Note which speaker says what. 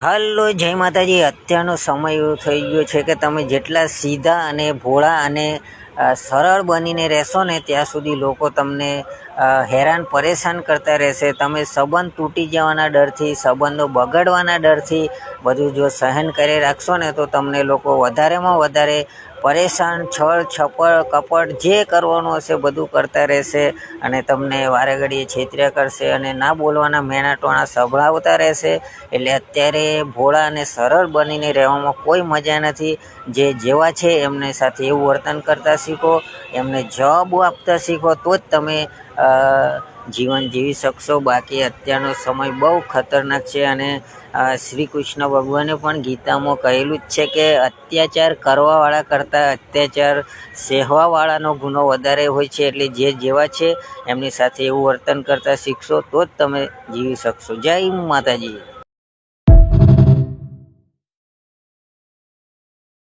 Speaker 1: હાલો જય માતાજી। અત્યારનો સમય એવો થઈ ગયો છે કે તમે જેટલા સીધા અને ભોળા અને સરળ બનીને રહેશો ને ત્યાં સુધી લોકો તમને હેરાન પરેશાન કરતા રહેશે। તમે સંબંધ તૂટી જવાના ડરથી, સંબંધો બગડવાના ડરથી બધું જો સહન કરી રાખશો ને તો તમને લોકો વધારેમાં વધારે પરેશાન, છળ છપળ કપટ જે કરવાનું હશે બધું કરતા રહેશે અને તમને વારે ઘડીએ છેતર્યા કરશે અને ના બોલવાના મેણા ટોણા સંભળાવતા રહેશે। એટલે અત્યારે ભોળા અને સરળ બનીને રહેવામાં કોઈ મજા નથી। જે જેવા છે એમને સાથે એવું વર્તન કરતા શીખો, એમને જવાબ આપતા શીખો, તો જ તમે જીવન જીવી શકશો। બાકી અત્યારનો સમય બહુ ખતરનાક છે અને શ્રી કૃષ્ણ ભગવાને પણ ગીતામાં કહેલું જ છે કે અત્યાચાર કરવાવાળા કરતાં અત્યાચાર સહેવાવાળાનો ગુનો વધારે હોય છે। એટલે જે જેવા છે એમની સાથે એવું વર્તન કરતાં શીખશો તો જ તમે જીવી શકશો। જય માતાજી।